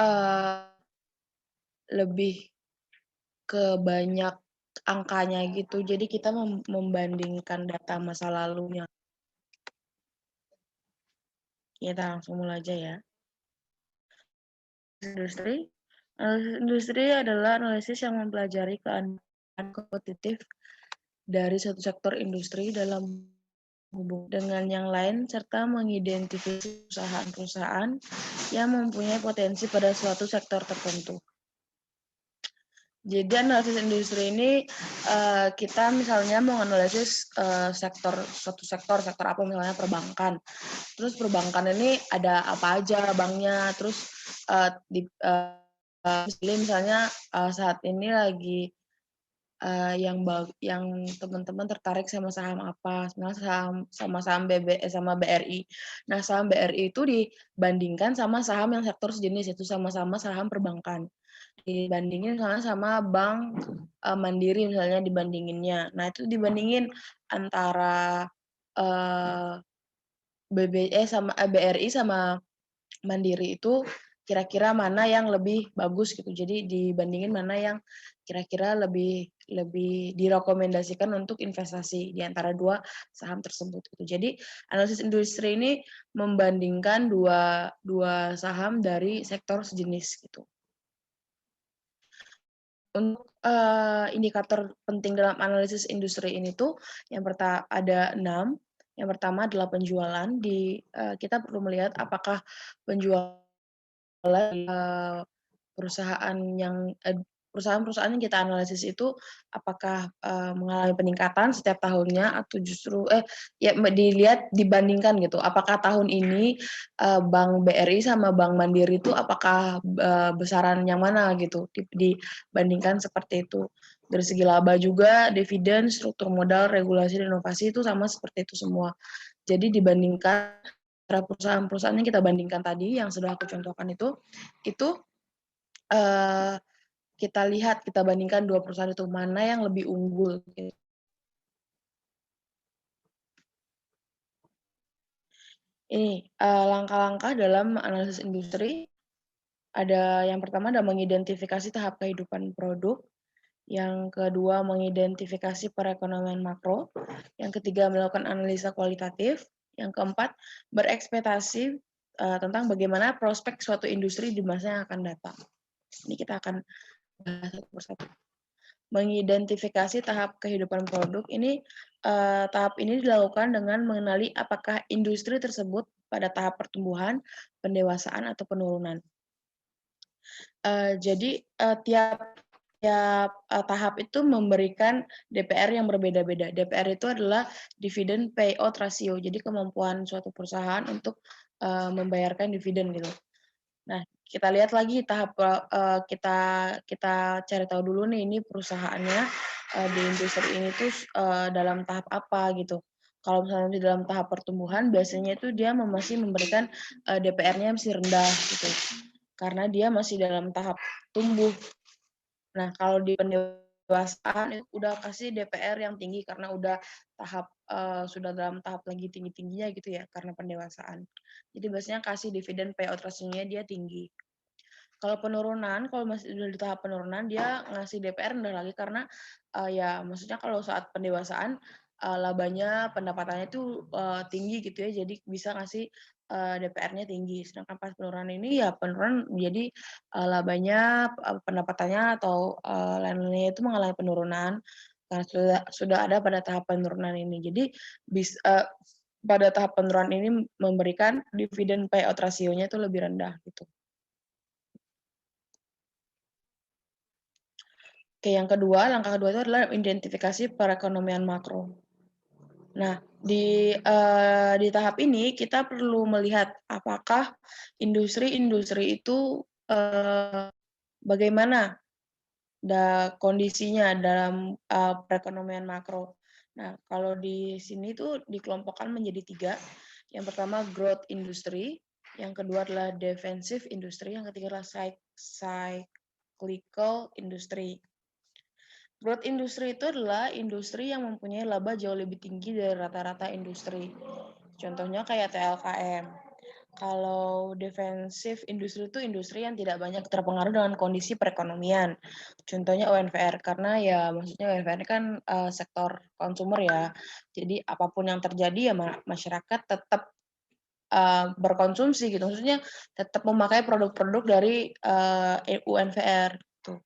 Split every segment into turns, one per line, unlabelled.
eee, lebih ke banyak angkanya gitu, jadi kita membandingkan data masa lalunya. Kita langsung mulai aja ya. Industri. Analisis industri adalah analisis yang mempelajari keadaan kompetitif dari satu sektor industri dalam hubungan dengan yang lain serta mengidentifikasi perusahaan-perusahaan yang mempunyai potensi pada suatu sektor tertentu. Jadi analisis industri ini kita misalnya mau analisis suatu sektor apa misalnya perbankan. Terus perbankan ini ada apa aja banknya, terus misalnya saat ini lagi yang teman-teman tertarik sama saham apa, misalnya saham sama BRI. Nah, saham BRI itu dibandingkan sama saham yang sektor sejenis, itu sama-sama saham perbankan. Dibandingin sama bank Mandiri misalnya dibandinginnya. Nah, itu dibandingin antara BRI sama Mandiri itu kira-kira mana yang lebih bagus gitu. Jadi dibandingin mana yang kira-kira lebih direkomendasikan untuk investasi di antara dua saham tersebut gitu. Jadi analisis industri ini membandingkan dua saham dari sektor sejenis gitu. Untuk indikator penting dalam analisis industri ini tuh yang pertama ada 6. Yang pertama adalah penjualan. Kita perlu melihat apakah penjualan perusahaan-perusahaan yang kita analisis itu apakah mengalami peningkatan setiap tahunnya atau justru dilihat dibandingkan gitu. Apakah tahun ini Bank BRI sama Bank Mandiri itu apakah besaran yang mana gitu dibandingkan seperti itu. Dari segi laba juga, dividen, struktur modal, regulasi, dan inovasi itu sama seperti itu semua. Jadi dibandingkan perusahaan-perusahaan yang kita bandingkan tadi yang sudah aku contohkan itu kita bandingkan dua perusahaan itu mana yang lebih unggul gitu. Ini langkah-langkah dalam analisis industri. Ada yang pertama ada mengidentifikasi tahap kehidupan produk, yang kedua mengidentifikasi perekonomian makro, yang ketiga melakukan analisa kualitatif, yang keempat berekspektasi tentang bagaimana prospek suatu industri di masa yang akan datang. Ini kita akan bahas satu persatu. Mengidentifikasi tahap kehidupan produk ini tahap ini dilakukan dengan mengenali apakah industri tersebut pada tahap pertumbuhan, pendewasaan atau penurunan. Jadi tiap tahap itu memberikan DPR yang berbeda-beda. DPR itu adalah dividend payout ratio. Jadi kemampuan suatu perusahaan untuk membayarkan dividen gitu. Nah, kita lihat lagi tahap kita cari tahu dulu nih ini perusahaannya di industri ini tuh dalam tahap apa gitu. Kalau misalnya di dalam tahap pertumbuhan biasanya itu dia masih memberikan DPR-nya masih rendah gitu. Karena dia masih dalam tahap tumbuh. Nah, kalau di pendewasaan itu udah kasih DPR yang tinggi karena udah sudah dalam tahap lagi tinggi-tingginya gitu ya karena pendewasaan. Jadi biasanya kasih dividen payout ratio-nya dia tinggi. Kalau penurunan, kalau masih udah di tahap penurunan dia ngasih DPR rendah lagi karena ya maksudnya kalau saat pendewasaan labanya pendapatannya itu tinggi gitu ya, jadi bisa ngasih DPR-nya tinggi. Sedangkan pas penurunan ini ya penurunan jadi labanya, pendapatannya atau lain-lainnya itu mengalami penurunan karena sudah ada pada tahap penurunan ini. Jadi pada tahap penurunan ini memberikan dividen payout ratio-nya itu lebih rendah gitu. Oke, langkah kedua itu adalah identifikasi perekonomian makro. Nah, di tahap ini kita perlu melihat apakah industri-industri itu bagaimana kondisinya dalam perekonomian makro. Nah, kalau di sini tuh dikelompokkan menjadi 3. Yang pertama growth industry, yang kedua adalah defensive industry, yang ketiga adalah cyclical industry. Growth industry itu adalah industri yang mempunyai laba jauh lebih tinggi dari rata-rata industri. Contohnya kayak TLKM. Kalau defensif industri itu industri yang tidak banyak terpengaruh dengan kondisi perekonomian. Contohnya UNVR, karena ya maksudnya UNVR ini kan sektor konsumer ya. Jadi apapun yang terjadi ya masyarakat tetap berkonsumsi gitu. Maksudnya tetap memakai produk-produk dari UNVR gitu.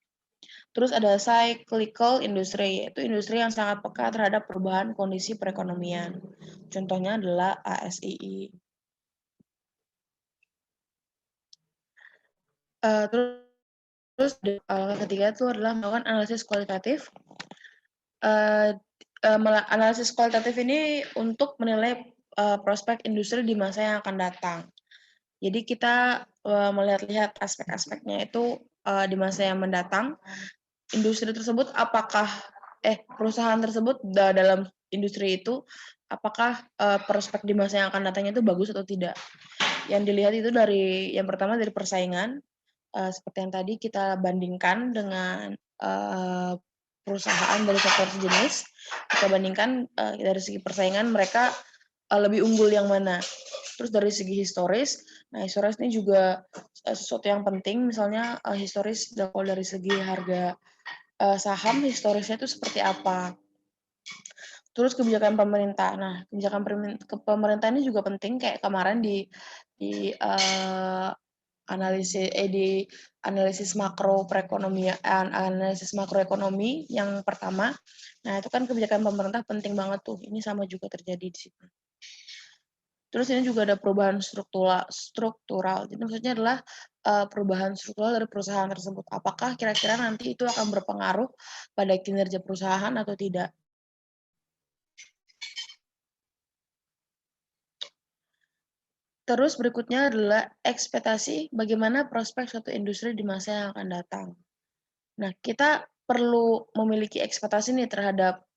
Terus ada cyclical industry, yaitu industri yang sangat peka terhadap perubahan kondisi perekonomian. Contohnya adalah ASII. Terus ketiga itu adalah melakukan analisis kualitatif. Analisis kualitatif ini untuk menilai prospek industri di masa yang akan datang. Jadi kita melihat-lihat aspek-aspeknya itu di masa yang mendatang, industri tersebut apakah perusahaan tersebut dalam industri itu apakah prospek di masa yang akan datang itu bagus atau tidak. Yang dilihat itu dari yang pertama dari persaingan, seperti yang tadi kita bandingkan dengan perusahaan dari sektor sejenis, kita bandingkan dari segi persaingan mereka lebih unggul yang mana. Terus dari segi historis, nah historis ini juga sesuatu yang penting, misalnya historis kalau dari segi harga saham historisnya itu seperti apa. Terus kebijakan pemerintah. Nah, kebijakan pemerintah ini juga penting, kayak kemarin di analisis makroekonomi yang pertama. Nah, itu kan kebijakan pemerintah penting banget tuh. Ini sama juga terjadi di situ. Terus ini juga ada perubahan struktural. Jadi maksudnya adalah perubahan struktural dari perusahaan tersebut. Apakah kira-kira nanti itu akan berpengaruh pada kinerja perusahaan atau tidak? Terus berikutnya adalah ekspektasi bagaimana prospek suatu industri di masa yang akan datang. Nah, kita perlu memiliki ekspektasi nih terhadap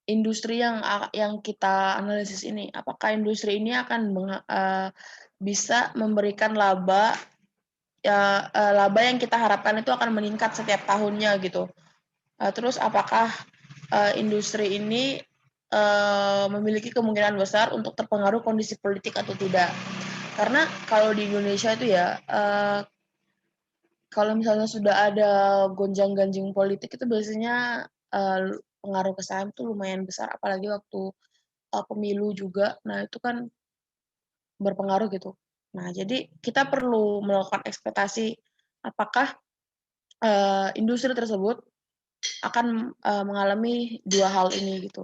industri yang kita analisis ini. Apakah industri ini akan bisa memberikan laba laba yang kita harapkan itu akan meningkat setiap tahunnya gitu. Terus apakah industri ini memiliki kemungkinan besar untuk terpengaruh kondisi politik atau tidak? Karena kalau di Indonesia itu ya, kalau misalnya sudah ada gonjang-ganjing politik itu biasanya pengaruh ke saham itu lumayan besar, apalagi waktu pemilu juga. Nah itu kan berpengaruh gitu. Nah jadi kita perlu melakukan ekspektasi apakah industri tersebut akan mengalami dua hal ini gitu.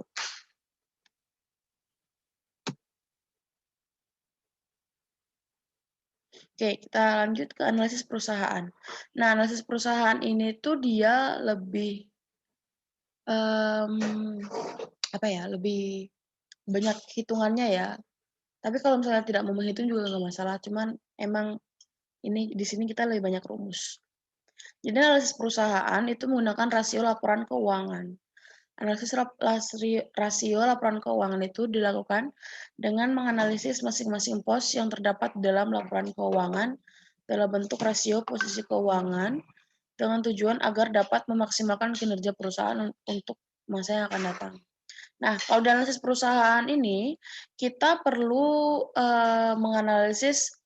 Oke, kita lanjut ke analisis perusahaan. Nah, analisis perusahaan ini tuh dia lebih lebih banyak hitungannya ya. Tapi kalau misalnya tidak mau menghitung juga nggak masalah. Cuman emang ini di sini kita lebih banyak rumus. Jadi analisis perusahaan itu menggunakan rasio laporan keuangan. Analisis rasio laporan keuangan itu dilakukan dengan menganalisis masing-masing pos yang terdapat dalam laporan keuangan dalam bentuk rasio posisi keuangan dengan tujuan agar dapat memaksimalkan kinerja perusahaan untuk masa yang akan datang. Nah, kalau di analisis perusahaan ini, kita perlu menganalisis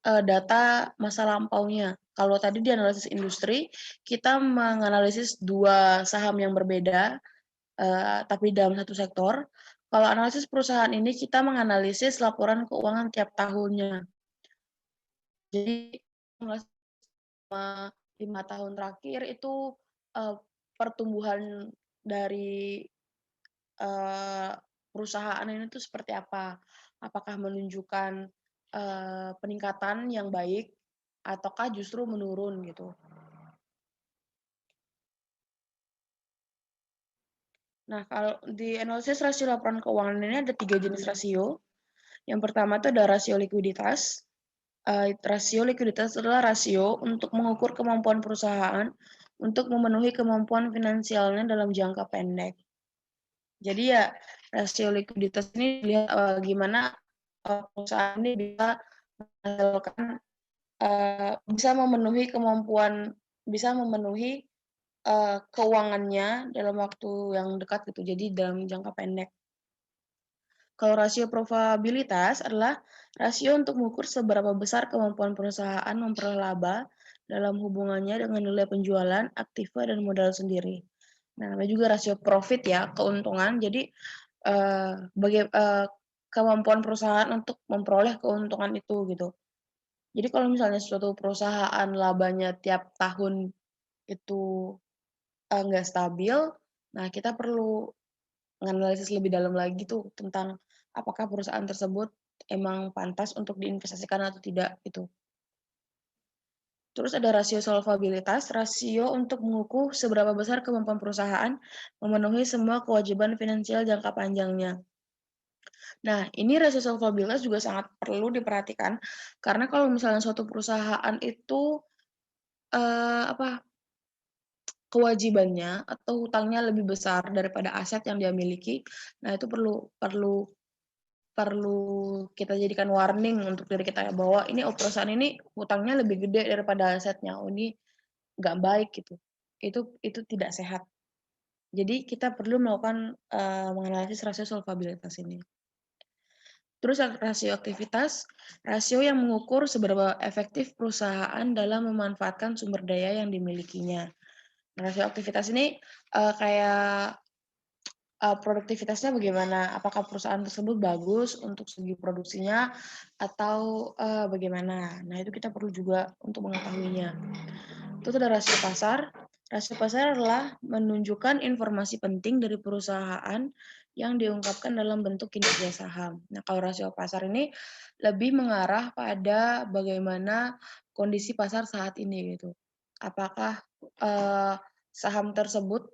data masa lampaunya. Kalau tadi di analisis industri, kita menganalisis dua saham yang berbeda, tapi dalam satu sektor. Kalau analisis perusahaan ini, kita menganalisis laporan keuangan tiap tahunnya. Jadi, 5 tahun terakhir itu pertumbuhan dari perusahaan ini tuh seperti apa? Apakah menunjukkan peningkatan yang baik ataukah justru menurun gitu. Nah, kalau di analisis rasio laporan keuangan ini ada 3 jenis rasio. Yang pertama itu ada rasio likuiditas. Rasio likuiditas adalah rasio untuk mengukur kemampuan perusahaan untuk memenuhi kemampuan finansialnya dalam jangka pendek. Jadi ya rasio likuiditas ini lihat gimana perusahaan ini bisa menghasilkan bisa memenuhi keuangannya dalam waktu yang dekat gitu. Jadi dalam jangka pendek. Kalau rasio probabilitas adalah rasio untuk mengukur seberapa besar kemampuan perusahaan memperoleh laba dalam hubungannya dengan nilai penjualan, aktiva, dan modal sendiri. Nah, namanya juga rasio profit ya, keuntungan. Jadi, kemampuan perusahaan untuk memperoleh keuntungan itu, gitu. Jadi kalau misalnya suatu perusahaan labanya tiap tahun itu, nggak stabil, nah kita perlu menganalisis lebih dalam lagi tuh tentang apakah perusahaan tersebut emang pantas untuk diinvestasikan atau tidak gitu. Terus ada rasio solvabilitas, rasio untuk mengukur seberapa besar kemampuan perusahaan memenuhi semua kewajiban finansial jangka panjangnya. Nah, ini rasio solvabilitas juga sangat perlu diperhatikan karena kalau misalnya suatu perusahaan itu apa kewajibannya atau hutangnya lebih besar daripada aset yang dia miliki, nah itu perlu perlu Perlu kita jadikan warning untuk diri kita ya, bahwa ini perusahaan ini hutangnya lebih gede daripada asetnya. Oh, ini nggak baik gitu. Itu tidak sehat. Jadi kita perlu melakukan, menganalisis rasio solvabilitas ini. Terus rasio aktivitas, rasio yang mengukur seberapa efektif perusahaan dalam memanfaatkan sumber daya yang dimilikinya. Rasio aktivitas ini, kayak produktivitasnya bagaimana? Apakah perusahaan tersebut bagus untuk segi produksinya atau, bagaimana? Nah, itu kita perlu juga untuk mengetahuinya. Terus ada rasio pasar. Rasio pasar adalah menunjukkan informasi penting dari perusahaan yang diungkapkan dalam bentuk kinerja saham. Nah, kalau rasio pasar ini lebih mengarah pada bagaimana kondisi pasar saat ini gitu. Apakah, saham tersebut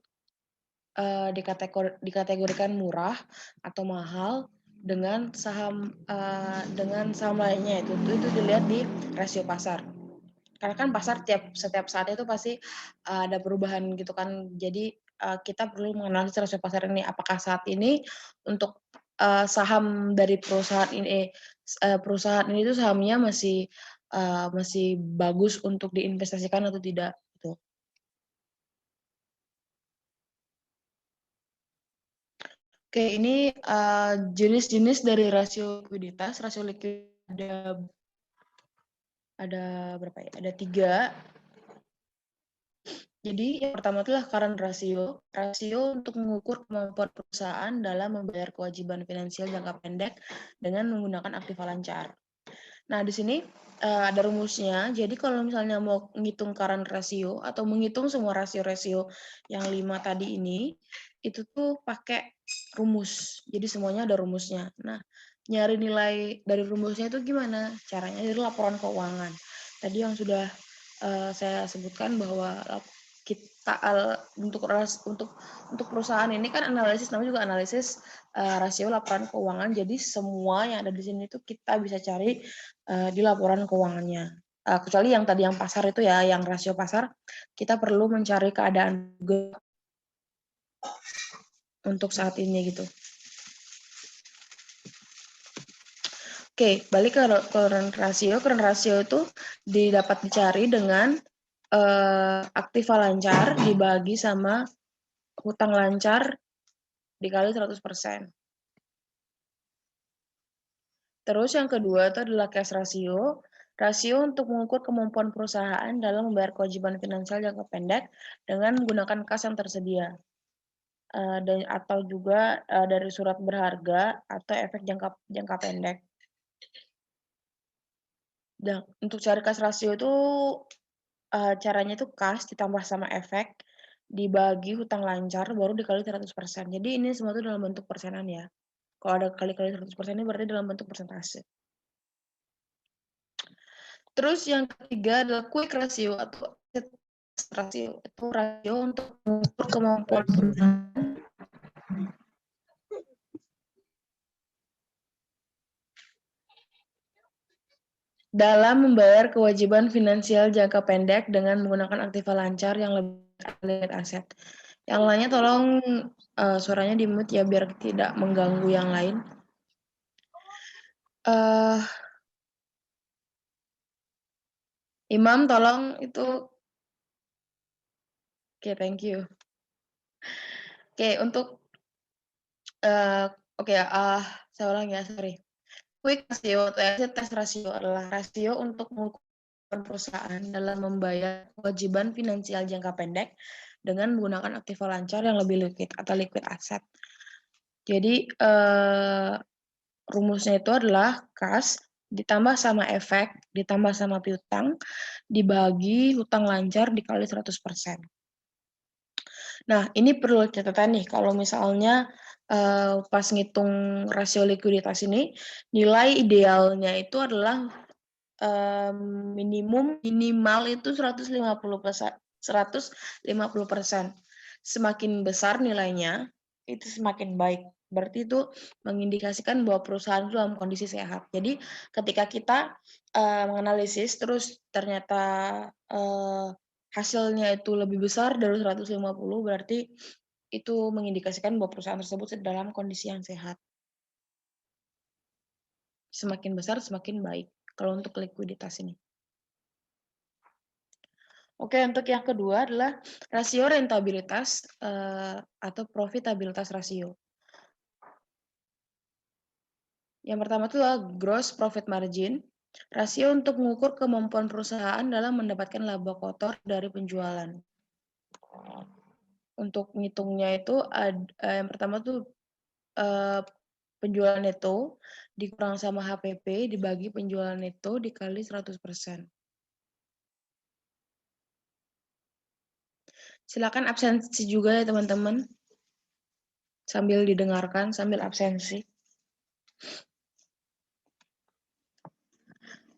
dikategorikan murah atau mahal dengan saham lainnya itu dilihat di rasio pasar. Karena kan pasar setiap saat itu pasti ada perubahan gitu kan. Jadi kita perlu menganalisis rasio pasar ini apakah saat ini untuk saham dari perusahaan ini tuh sahamnya masih bagus untuk diinvestasikan atau tidak gitu. Oke, ini jenis-jenis dari rasio likuiditas. Rasio likuiditas ada berapa ya? Ada 3. Jadi yang pertama itulah current ratio. Rasio untuk mengukur kemampuan perusahaan dalam membayar kewajiban finansial jangka pendek dengan menggunakan aktiva lancar. Nah, di sini ada rumusnya. Jadi kalau misalnya mau menghitung current ratio atau menghitung semua rasio-rasio yang 5 tadi ini, itu tuh pakai rumus. Jadi semuanya ada rumusnya. Nah, nyari nilai dari rumusnya itu gimana? Caranya dari laporan keuangan. Tadi yang sudah saya sebutkan bahwa kita untuk perusahaan ini kan analisis namanya juga analisis rasio laporan keuangan. Jadi semua yang ada di sini itu kita bisa cari di laporan keuangannya. Kecuali yang tadi yang pasar itu ya, yang rasio pasar, kita perlu mencari keadaan juga untuk saat ini gitu. Oke, balik ke current ratio. Current ratio itu dapat dicari dengan aktiva lancar dibagi sama hutang lancar dikali 100%. Terus yang kedua itu adalah cash ratio. Rasio untuk mengukur kemampuan perusahaan dalam membayar kewajiban finansial jangka pendek dengan menggunakan kas yang tersedia. Atau juga dari surat berharga atau efek jangka pendek. Dan untuk cari kas rasio itu caranya itu kas ditambah sama efek dibagi hutang lancar baru dikali 100%. Jadi ini semua itu dalam bentuk persenan ya. Kalau ada kali-kali 100% ini berarti dalam bentuk persentase. Terus yang ketiga adalah quick ratio atau rasio. Itu rasio untuk mengukur kemampuan perusahaan dalam membayar kewajiban finansial jangka pendek dengan menggunakan aktiva lancar yang lebih aset. Yang lainnya tolong suaranya di-mute ya biar tidak mengganggu yang lain. Imam tolong itu. Oke, thank you. Oke, Oke, saya ulang ya, sorry. Quick rasio atau exit test ratio adalah rasio untuk mengukur perusahaan dalam membayar kewajiban finansial jangka pendek dengan menggunakan aktiva lancar yang lebih liquid atau liquid asset. Jadi, rumusnya itu adalah kas ditambah sama efek, ditambah sama piutang, dibagi hutang lancar dikali 100%. Nah, ini perlu catatan nih, kalau misalnya pas ngitung rasio likuiditas ini, nilai idealnya itu adalah minimal itu 150%. Semakin besar nilainya, itu semakin baik. Berarti itu mengindikasikan bahwa perusahaan itu dalam kondisi sehat. Jadi ketika kita menganalisis terus ternyata hasilnya itu lebih besar dari 150, berarti itu mengindikasikan bahwa perusahaan tersebut dalam kondisi yang sehat. Semakin besar semakin baik kalau untuk likuiditas ini. Oke, untuk yang kedua adalah rasio rentabilitas atau profitabilitas rasio. Yang pertama itu adalah gross profit margin, rasio untuk mengukur kemampuan perusahaan dalam mendapatkan laba kotor dari penjualan. Untuk ngitungnya itu yang pertama tuh penjualan neto dikurang sama HPP dibagi penjualan neto dikali 100%. Silakan absensi juga ya teman-teman. Sambil didengarkan, sambil absensi.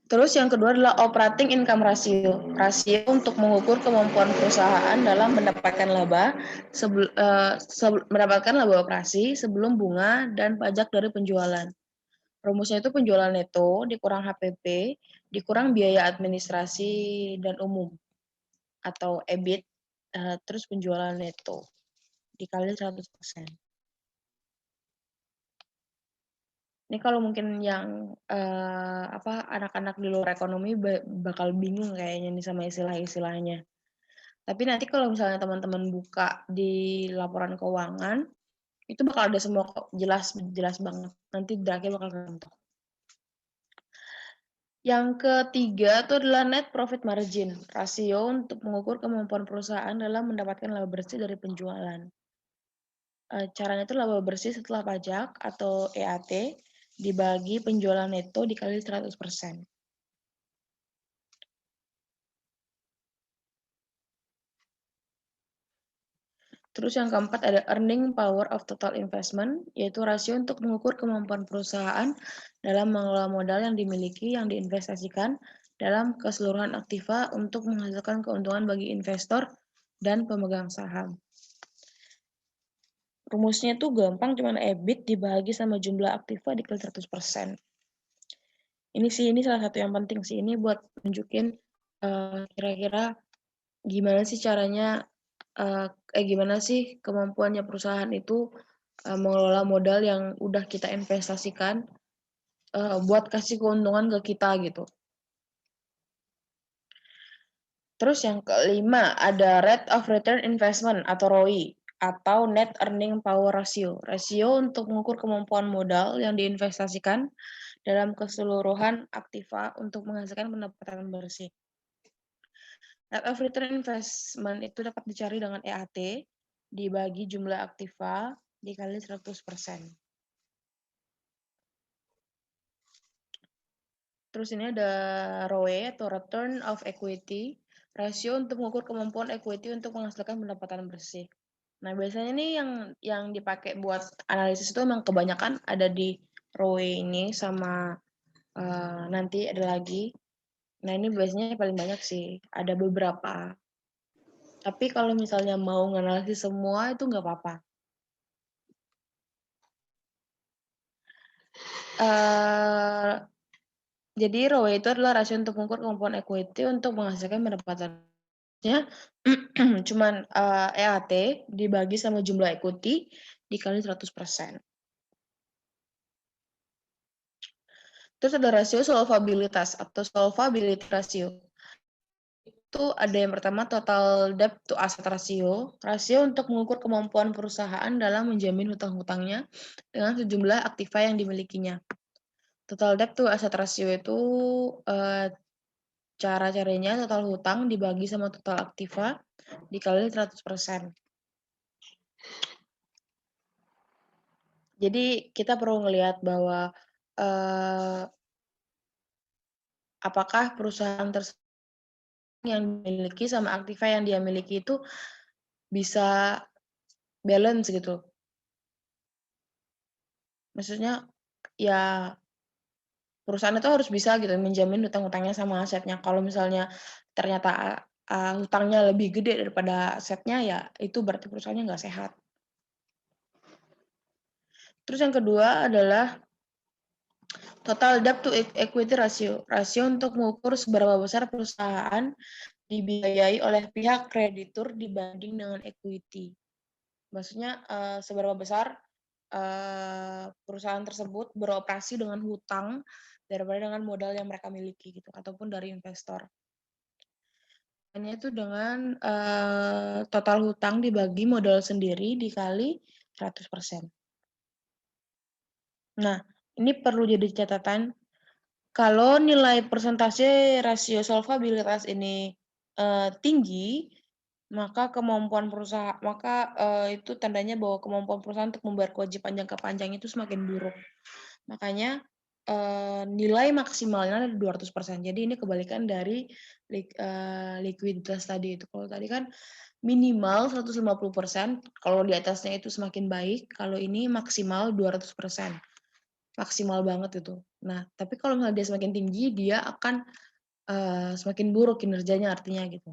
Terus yang kedua adalah operating income ratio. Rasio untuk mengukur kemampuan perusahaan dalam mendapatkan laba operasi sebelum bunga dan pajak dari penjualan. Rumusnya itu penjualan neto dikurang HPP dikurang biaya administrasi dan umum atau EBIT terus penjualan neto dikali 100%. Ini kalau mungkin yang anak-anak di luar ekonomi bakal bingung kayaknya nih sama istilah-istilahnya. Tapi nanti kalau misalnya teman-teman buka di laporan keuangan, itu bakal ada semua kok, jelas banget. Nanti dragnya bakal kebentuk. Yang ketiga itu adalah net profit margin, rasio untuk mengukur kemampuan perusahaan dalam mendapatkan laba bersih dari penjualan. Caranya itu laba bersih setelah pajak atau EAT dibagi penjualan neto dikali 100%. Terus yang keempat ada earning power of total investment, yaitu rasio untuk mengukur kemampuan perusahaan dalam mengelola modal yang dimiliki yang diinvestasikan dalam keseluruhan aktiva untuk menghasilkan keuntungan bagi investor dan pemegang saham. Rumusnya tuh gampang, cuman EBIT dibagi sama jumlah aktiva dikali 100%. Ini salah satu yang penting sih, ini buat nunjukin kira-kira gimana sih caranya, gimana sih kemampuannya perusahaan itu mengelola modal yang udah kita investasikan buat kasih keuntungan ke kita gitu. Terus yang kelima ada rate of return investment atau ROI atau net earning power ratio. Rasio untuk mengukur kemampuan modal yang diinvestasikan dalam keseluruhan aktiva untuk menghasilkan pendapatan bersih. Rate of return investment itu dapat dicari dengan EAT dibagi jumlah aktiva dikali 100%. Terus ini ada ROE atau return of equity, rasio untuk mengukur kemampuan equity untuk menghasilkan pendapatan bersih. Nah, biasanya nih yang dipakai buat analisis itu memang kebanyakan ada di ROE ini sama nanti ada lagi. Nah, ini biasanya paling banyak sih, ada beberapa. Tapi kalau misalnya mau nganalisis semua itu nggak apa-apa. Jadi ROE itu adalah rasio untuk mengukur kemampuan equity untuk menghasilkan pendapatannya cuman EAT dibagi sama jumlah equity dikali 100%. Terus ada rasio solvabilitas atau solvability ratio. itu ada yang pertama total debt to asset ratio. Rasio untuk mengukur kemampuan perusahaan dalam menjamin hutang-hutangnya dengan sejumlah aktiva yang dimilikinya. Total debt to asset ratio itu cara-caranya total hutang dibagi sama total aktiva dikali 100%. Jadi kita perlu ngelihat bahwa apakah perusahaan tersebut yang dimiliki sama aktiva yang dia miliki itu bisa balance gitu. Maksudnya ya perusahaan itu harus bisa gitu menjamin hutang-hutangnya sama asetnya. Kalau misalnya ternyata hutangnya lebih gede daripada asetnya, ya itu berarti perusahaannya nggak sehat. Terus yang kedua adalah total debt to equity ratio. Rasio untuk mengukur seberapa besar perusahaan dibiayai oleh pihak kreditur dibanding dengan equity. Maksudnya seberapa besar perusahaan tersebut beroperasi dengan hutang daripada dengan modal yang mereka miliki gitu ataupun dari investor. Hanya itu dengan total hutang dibagi modal sendiri dikali 100%. Nah, ini perlu jadi catatan. Kalau nilai persentase rasio solvabilitas ini tinggi, maka kemampuan perusahaan itu tandanya bahwa kemampuan perusahaan untuk membayar kewajiban jangka panjang itu semakin buruk. Makanya nilai maksimalnya ada 200%. Jadi ini kebalikan dari likuiditas tadi itu. Kalau tadi kan minimal 150%, kalau di atasnya itu semakin baik, kalau ini maksimal 200%. Maksimal banget itu. Nah, tapi kalau misalnya dia semakin tinggi, dia akan semakin buruk kinerjanya artinya gitu.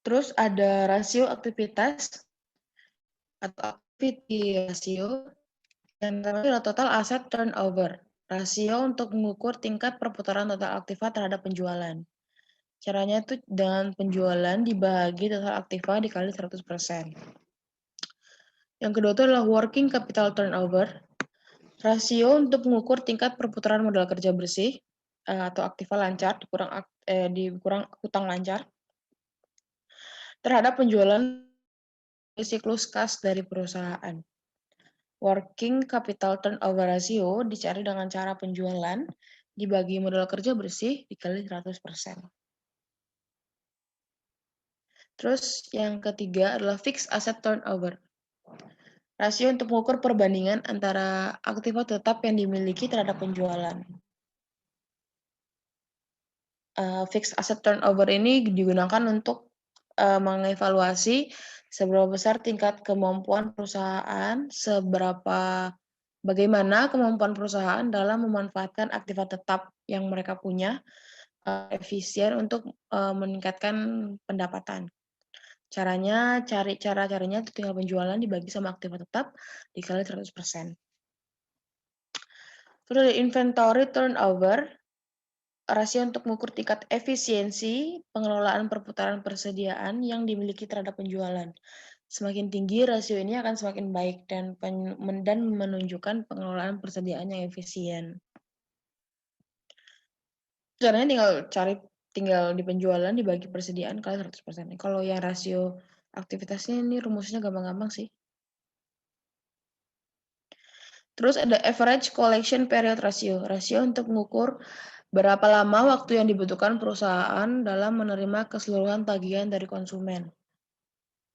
Terus ada rasio aktivitas atau activity ratio, yang terakhir adalah total asset turnover. Rasio untuk mengukur tingkat perputaran total aktiva terhadap penjualan. Caranya itu dengan penjualan dibagi total aktiva dikali 100%. Yang kedua itu adalah working capital turnover. Rasio untuk mengukur tingkat perputaran modal kerja bersih atau aktiva lancar dikurang hutang lancar terhadap penjualan siklus kas dari perusahaan. Working capital turnover ratio dicari dengan cara penjualan dibagi modal kerja bersih dikali 100%. Terus yang ketiga adalah fixed asset turnover. Rasio untuk mengukur perbandingan antara aktiva tetap yang dimiliki terhadap penjualan. Fixed asset turnover ini digunakan untuk mengevaluasi seberapa besar tingkat kemampuan perusahaan, bagaimana kemampuan perusahaan dalam memanfaatkan aktiva tetap yang mereka punya efisien untuk meningkatkan pendapatan. Caranya itu tinggal penjualan dibagi sama aktiva tetap dikali 100%. Terus ada inventory turnover, rasio untuk mengukur tingkat efisiensi pengelolaan perputaran persediaan yang dimiliki terhadap penjualan. Semakin tinggi rasio ini akan semakin baik dan menunjukkan pengelolaan persediaan yang efisien. Caranya tinggal di penjualan dibagi persediaan kali 100%. Kalau yang rasio aktivitasnya ini rumusnya gampang-gampang sih. Terus ada average collection period ratio. Rasio untuk mengukur berapa lama waktu yang dibutuhkan perusahaan dalam menerima keseluruhan tagihan dari konsumen.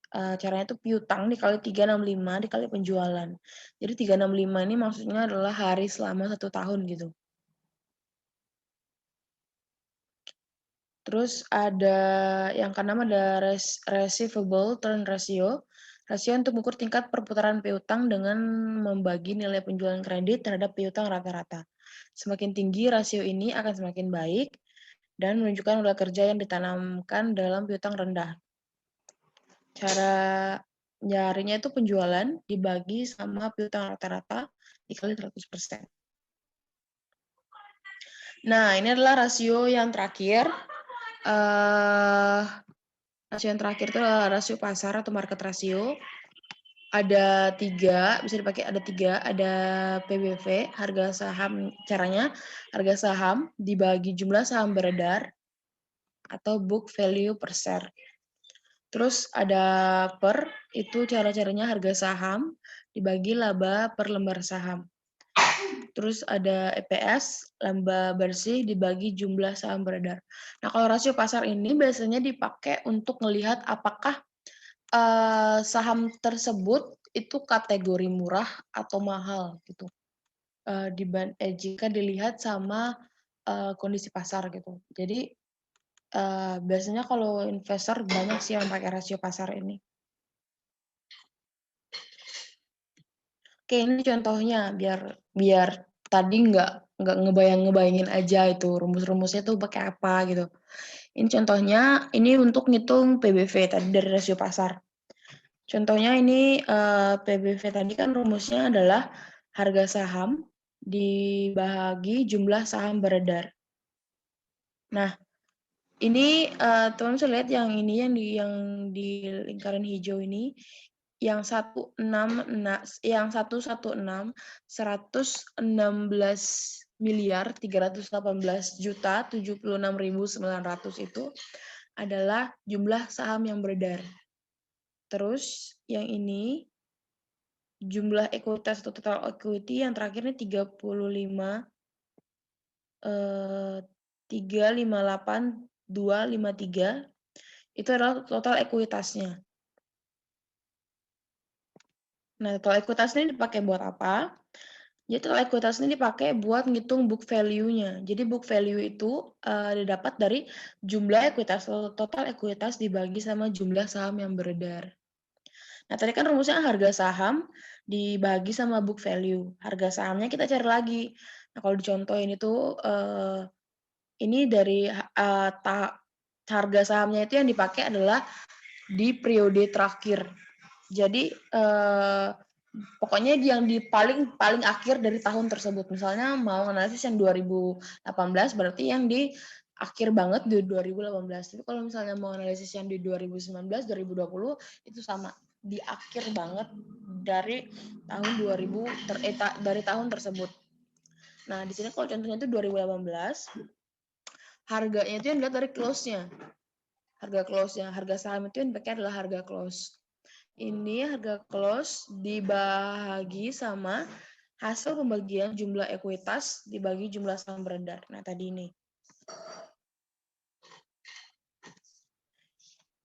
Caranya itu piutang dikali 365 dikali penjualan. Jadi 365 ini maksudnya adalah hari selama 1 tahun gitu. Terus ada yang keenam ada receivable turn ratio. Rasio untuk mengukur tingkat perputaran piutang dengan membagi nilai penjualan kredit terhadap piutang rata-rata. Semakin tinggi rasio ini akan semakin baik dan menunjukkan modal kerja yang ditanamkan dalam piutang rendah. Cara nyarinya itu penjualan dibagi sama piutang rata-rata dikali 100%. Nah, ini adalah rasio yang terakhir. Rasio yang terakhir itu adalah rasio pasar atau market ratio. Ada 3, bisa dipakai ada 3, ada PBV, harga saham caranya, harga saham dibagi jumlah saham beredar atau book value per share. Terus ada per, itu cara-caranya harga saham dibagi laba per lembar saham. Terus ada EPS, laba bersih dibagi jumlah saham beredar. Nah, kalau rasio pasar ini biasanya dipakai untuk melihat apakah saham tersebut itu kategori murah atau mahal gitu, jika dilihat sama kondisi pasar gitu. Jadi biasanya kalau investor banyak sih yang pakai rasio pasar ini. Oke, ini contohnya biar tadi nggak ngebayangin aja itu rumus-rumusnya tuh pakai apa gitu. Ini contohnya, ini untuk ngitung PBV tadi dari rasio pasar. Contohnya ini PBV tadi kan rumusnya adalah harga saham dibagi jumlah saham beredar. Nah, ini teman bisa lihat yang ini yang di lingkaran hijau ini yang 116 miliar 318 juta 76.900 itu adalah jumlah saham yang beredar. Terus yang ini jumlah ekuitas atau total equity yang terakhir ini 358.253 itu adalah total ekuitasnya. Nah, total ekuitas ini dipakai buat apa? Jadi total ekuitas ini dipakai buat ngitung book value-nya. Jadi book value itu didapat dari jumlah ekuitas, total ekuitas dibagi sama jumlah saham yang beredar. Nah, tadi kan rumusnya harga saham dibagi sama book value. Harga sahamnya kita cari lagi. Nah, kalau dicontohin itu ini dari harga sahamnya itu yang dipakai adalah di periode terakhir. Jadi pokoknya yang di paling akhir dari tahun tersebut. Misalnya mau analisis yang 2018 berarti yang di akhir banget di 2018. Tapi kalau misalnya mau analisis yang di 2019, 2020 itu sama di akhir banget dari tahun 2000 dari tahun tersebut. Nah, di sini kalau contohnya itu 2018, harganya itu yang dilihat dari close-nya. Harga close-nya, harga saham itu yang dipakai adalah harga close. Ini harga close dibagi sama hasil pembagian jumlah ekuitas dibagi jumlah saham beredar. Nah, tadi ini.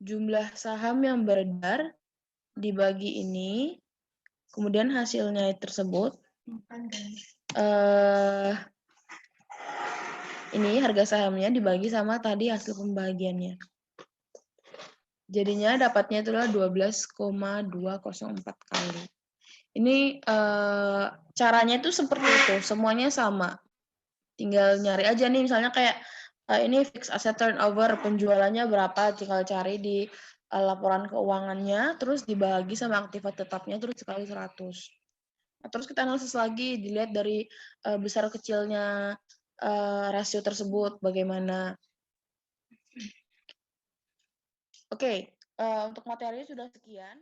Jumlah saham yang beredar dibagi ini, kemudian hasilnya tersebut ini harga sahamnya dibagi sama tadi hasil pembagiannya. Jadinya dapatnya itulah 12,204 kali. Ini caranya itu seperti itu, semuanya sama. Tinggal nyari aja nih, misalnya kayak ini fixed asset turnover, penjualannya berapa, tinggal cari di laporan keuangannya, terus dibagi sama aktiva tetapnya, terus dikali 100. Nah, terus kita analisis lagi, dilihat dari besar kecilnya rasio tersebut, bagaimana. Oke, untuk materinya sudah sekian.